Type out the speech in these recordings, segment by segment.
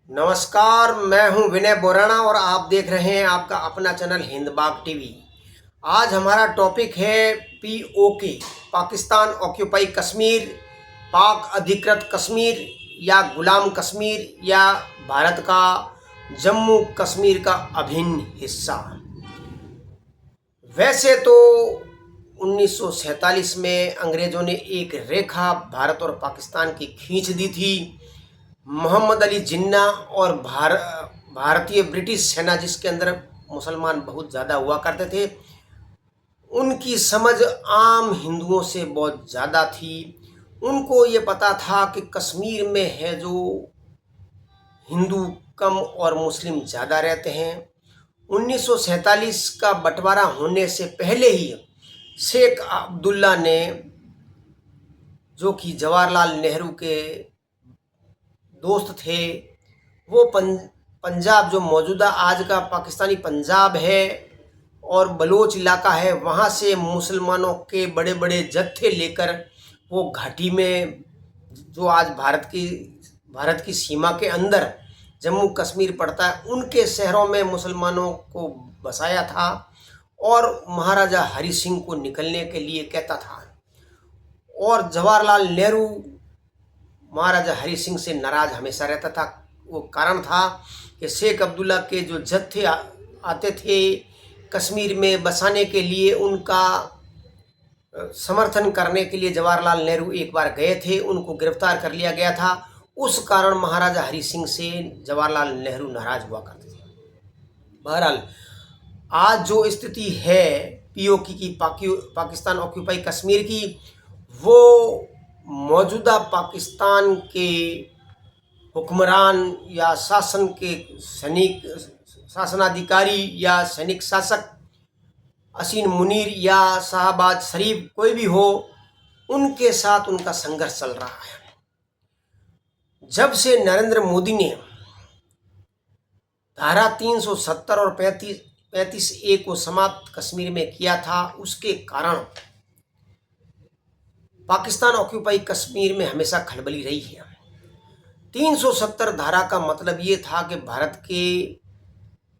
नमस्कार, मैं हूं विनय बोराना और आप देख रहे हैं आपका अपना चैनल हिंद बाग टीवी। आज हमारा टॉपिक है पीओके, पाकिस्तान ऑक्यूपाई कश्मीर, पाक अधिकृत कश्मीर या गुलाम कश्मीर या भारत का जम्मू कश्मीर का अभिन्न हिस्सा। वैसे तो 1947 में अंग्रेज़ों ने एक रेखा भारत और पाकिस्तान की खींच दी थी। मोहम्मद अली जिन्ना और भारतीय ब्रिटिश सेना, जिसके अंदर मुसलमान बहुत ज़्यादा हुआ करते थे, उनकी समझ आम हिंदुओं से बहुत ज़्यादा थी। उनको ये पता था कि कश्मीर में है जो हिंदू कम और मुस्लिम ज़्यादा रहते हैं। 1947 का बंटवारा होने से पहले ही शेख अब्दुल्ला ने, जो कि जवाहरलाल नेहरू के दोस्त थे, वो पंजाब, जो मौजूदा आज का पाकिस्तानी पंजाब है और बलोच इलाका है, वहाँ से मुसलमानों के बड़े बड़े जत्थे लेकर वो घाटी में, जो आज भारत की सीमा के अंदर जम्मू कश्मीर पड़ता है, उनके शहरों में मुसलमानों को बसाया था और महाराजा हरि सिंह को निकलने के लिए कहता था। और जवाहरलाल नेहरू महाराजा हरि सिंह से नाराज हमेशा रहता था। वो कारण था कि शेख अब्दुल्ला के जो जत्थे आते थे कश्मीर में बसाने के लिए, उनका समर्थन करने के लिए जवाहरलाल नेहरू एक बार गए थे, उनको गिरफ्तार कर लिया गया था। उस कारण महाराजा हरि सिंह से जवाहरलाल नेहरू नाराज हुआ करते थे। बहरहाल, आज जो स्थिति है पीओके की, पाकिस्तान ऑक्यूपाई कश्मीर की, वो मौजूदा पाकिस्तान के हुक्मरान या शासन के सैनिक, शासनाधिकारी या सैनिक शासक असीन मुनीर या शाहबाज शरीफ, कोई भी हो, उनके साथ उनका संघर्ष चल रहा है। जब से नरेंद्र मोदी ने धारा 370 और 35A को समाप्त कश्मीर में किया था, उसके कारण पाकिस्तान ऑक्यूपाई कश्मीर में हमेशा खलबली रही है। 370 धारा का मतलब ये था कि भारत के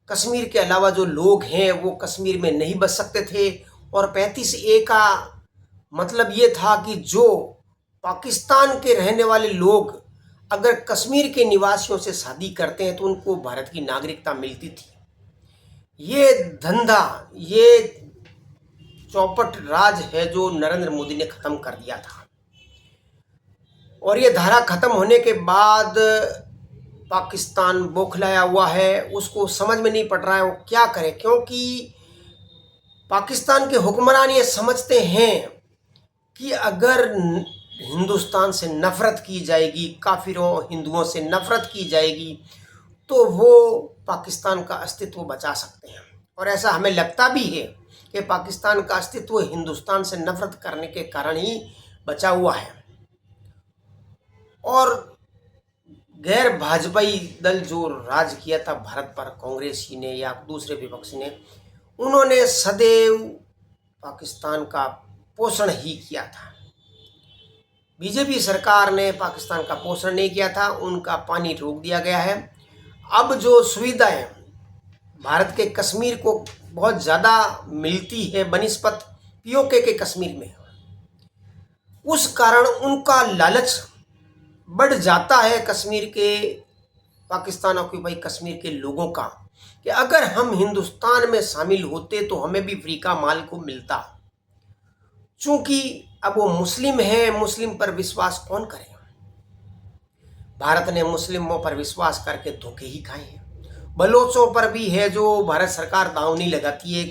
कश्मीर के अलावा जो लोग हैं वो कश्मीर में नहीं बस सकते थे, और 35A का मतलब ये था कि जो पाकिस्तान के रहने वाले लोग अगर कश्मीर के निवासियों से शादी करते हैं तो उनको भारत की नागरिकता मिलती थी। ये धंधा, ये चौपट राज है जो नरेंद्र मोदी ने खत्म कर दिया था। और ये धारा खत्म होने के बाद पाकिस्तान बौखलाया हुआ है, उसको समझ में नहीं पड़ रहा है वो क्या करे, क्योंकि पाकिस्तान के हुक्मरान ये समझते हैं कि अगर हिंदुस्तान से नफरत की जाएगी, काफिरों हिंदुओं से नफरत की जाएगी, तो वो पाकिस्तान का अस्तित्व बचा सकते हैं। और ऐसा हमें लगता भी है कि पाकिस्तान का अस्तित्व हिंदुस्तान से नफरत करने के कारण ही बचा हुआ है। और गैर भाजपाई दल जो राज किया था भारत पर, कांग्रेसी ने या दूसरे विपक्षी ने, उन्होंने सदैव पाकिस्तान का पोषण ही किया था। बीजेपी सरकार ने पाकिस्तान का पोषण नहीं किया था, उनका पानी रोक दिया गया है। अब जो सुविधाएं भारत के कश्मीर को बहुत ज़्यादा मिलती है बनिस्बत पीओके के कश्मीर में, उस कारण उनका लालच बढ़ जाता है कश्मीर के, पाकिस्तान ऑक्यूपाई कश्मीर के लोगों का, कि अगर हम हिंदुस्तान में शामिल होते तो हमें भी फ्री का माल को मिलता। चूंकि अब वो मुस्लिम है, मुस्लिम पर विश्वास कौन करे। भारत ने मुस्लिमों पर विश्वास करके धोखे ही खाए हैं। बलोचों पर भी है जो भारत सरकार दांव नहीं लगाती है,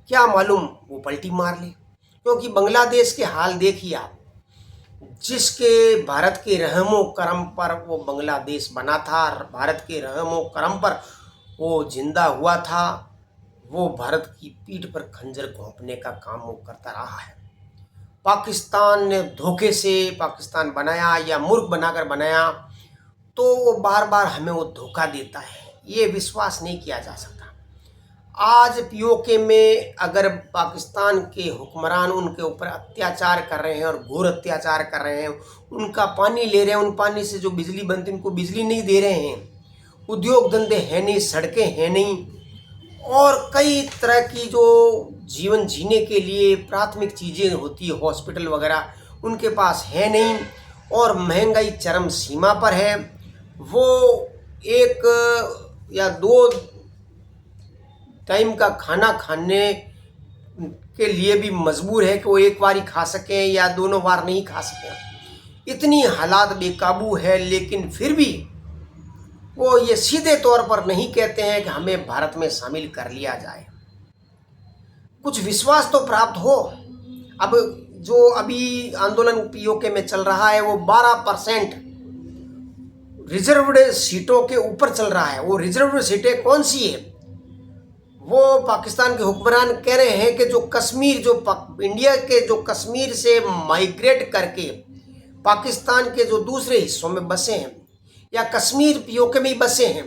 क्या मालूम वो पलटी मार ले। क्योंकि बांग्लादेश के हाल देखिए आप, जिसके भारत के रहमो करम पर वो बांग्लादेश बना था, भारत के रहमो करम पर वो जिंदा हुआ था, वो भारत की पीठ पर खंजर घोंपने का काम वो करता रहा है। पाकिस्तान ने धोखे से पाकिस्तान बनाया या मूर्ख बनाकर बनाया, तो वो बार बार हमें वो धोखा देता है, ये विश्वास नहीं किया जा सकता। आज पीओके में अगर पाकिस्तान के हुक्मरान उनके ऊपर अत्याचार कर रहे हैं और घोर अत्याचार कर रहे हैं, उनका पानी ले रहे हैं, उन पानी से जो बिजली बनती है उनको बिजली नहीं दे रहे हैं, उद्योग धंधे हैं नहीं, सड़कें हैं नहीं, और कई तरह की जो जीवन जीने के लिए प्राथमिक चीज़ें होती है, हॉस्पिटल वगैरह, उनके पास है नहीं, और महंगाई चरम सीमा पर है। वो एक या दो टाइम का खाना खाने के लिए भी मजबूर है कि वो एक बार ही खा सकें या दोनों बार नहीं खा सकें। इतनी हालात बेकाबू है, लेकिन फिर भी वो ये सीधे तौर पर नहीं कहते हैं कि हमें भारत में शामिल कर लिया जाए। कुछ विश्वास तो प्राप्त हो। अब जो अभी आंदोलन पीओके में चल रहा है वो 12% रिजर्व्ड सीटों के ऊपर चल रहा है। वो रिजर्व्ड सीटें कौन सी है? वो पाकिस्तान के हुक्मरान कह रहे हैं कि जो कश्मीर, जो इंडिया के जो कश्मीर से माइग्रेट करके पाकिस्तान के जो दूसरे हिस्सों में बसे हैं या कश्मीर पीओके में ही बसे हैं,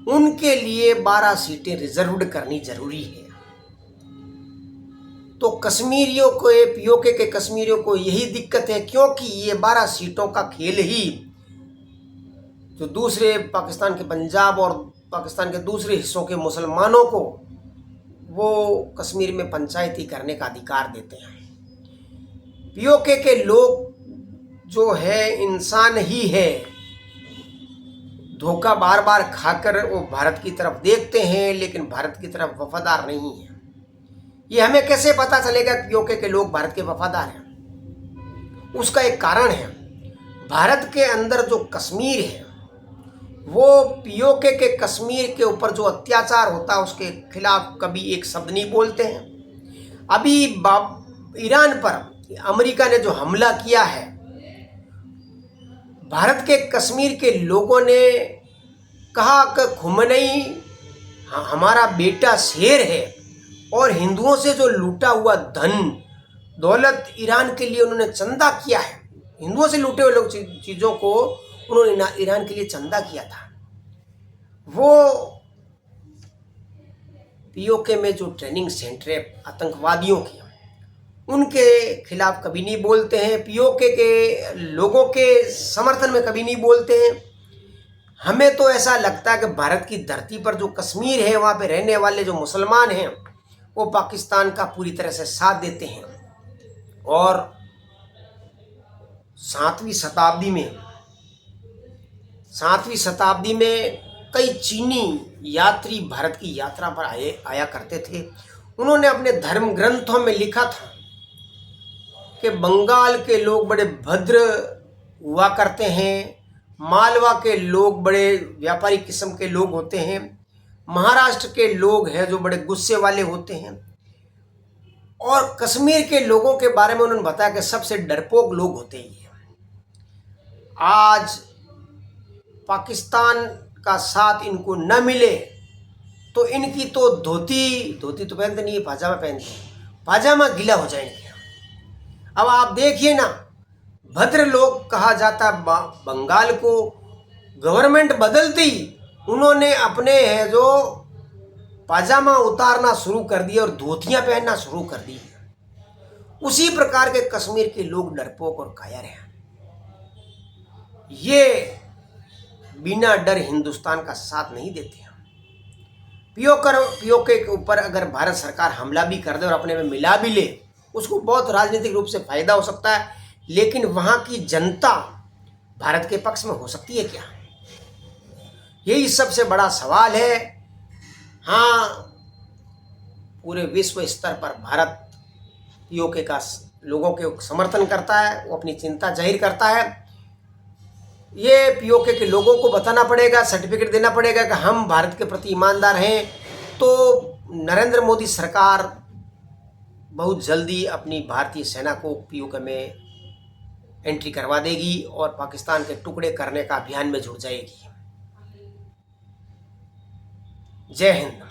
उनके लिए 12 सीटें रिजर्व्ड करनी जरूरी है। तो कश्मीरियों को, पीओके के कश्मीरियों को यही दिक्कत है, क्योंकि ये 12 सीटों का खेल ही जो दूसरे पाकिस्तान के पंजाब और पाकिस्तान के दूसरे हिस्सों के मुसलमानों को वो कश्मीर में पंचायती करने का अधिकार देते हैं। पीओके के लोग जो है इंसान ही है, धोखा बार बार खाकर वो भारत की तरफ देखते हैं, लेकिन भारत की तरफ वफादार नहीं है। ये हमें कैसे पता चलेगा कि पीओके के लोग भारत के वफादार हैं? उसका एक कारण है, भारत के अंदर जो कश्मीर है वो पीओके के कश्मीर के ऊपर जो अत्याचार होता है उसके खिलाफ कभी एक शब्द नहीं बोलते हैं। अभी ईरान पर अमेरिका ने जो हमला किया है, भारत के कश्मीर के लोगों ने कहा कि खुमनई हमारा बेटा शेर है, और हिंदुओं से जो लूटा हुआ धन दौलत ईरान के लिए उन्होंने चंदा किया है। हिंदुओं से लूटे हुए लोग चीज़ों को उन्होंने ईरान के लिए चंदा किया था। वो पीओके में जो ट्रेनिंग सेंटर है आतंकवादियों के, उनके खिलाफ कभी नहीं बोलते हैं, पीओके के लोगों के समर्थन में कभी नहीं बोलते हैं। हमें तो ऐसा लगता है कि भारत की धरती पर जो कश्मीर है, वहाँ पे रहने वाले जो मुसलमान हैं वो पाकिस्तान का पूरी तरह से साथ देते हैं। और 7वीं शताब्दी में कई चीनी यात्री भारत की यात्रा पर आया करते थे। उन्होंने अपने धर्म ग्रंथों में लिखा था कि बंगाल के लोग बड़े भद्र हुआ करते हैं, मालवा के लोग बड़े व्यापारी किस्म के लोग होते हैं, महाराष्ट्र के लोग हैं जो बड़े गुस्से वाले होते हैं, और कश्मीर के लोगों के बारे में उन्होंने बताया कि सबसे डरपोक लोग होते हैं। आज पाकिस्तान का साथ इनको न मिले तो इनकी तो धोती तो पहनते नहीं, पाजामा पहनते हैं, पाजामा गीला हो जाएंगे। अब आप देखिए ना, भद्र लोग कहा जाता बंगाल को, गवर्नमेंट बदलती उन्होंने अपने है जो पाजामा उतारना शुरू कर दिया और धोतियां पहनना शुरू कर दी। उसी प्रकार के कश्मीर के लोग डरपोक और कायर हैं। ये बिना डर हिंदुस्तान का साथ नहीं देते हैं। पीओके के ऊपर अगर भारत सरकार हमला भी कर दे और अपने में मिला भी ले, उसको बहुत राजनीतिक रूप से फायदा हो सकता है, लेकिन वहां की जनता भारत के पक्ष में हो सकती है क्या? यही सबसे बड़ा सवाल है। हाँ, पूरे विश्व स्तर पर भारत पीओके का लोगों के समर्थन करता है, वो अपनी चिंता जाहिर करता है। ये पीओके के लोगों को बताना पड़ेगा, सर्टिफिकेट देना पड़ेगा कि हम भारत के प्रति ईमानदार हैं, तो नरेंद्र मोदी सरकार बहुत जल्दी अपनी भारतीय सेना को पीओके में एंट्री करवा देगी और पाकिस्तान के टुकड़े करने का अभियान में जुट जाएगी। जय हिंद।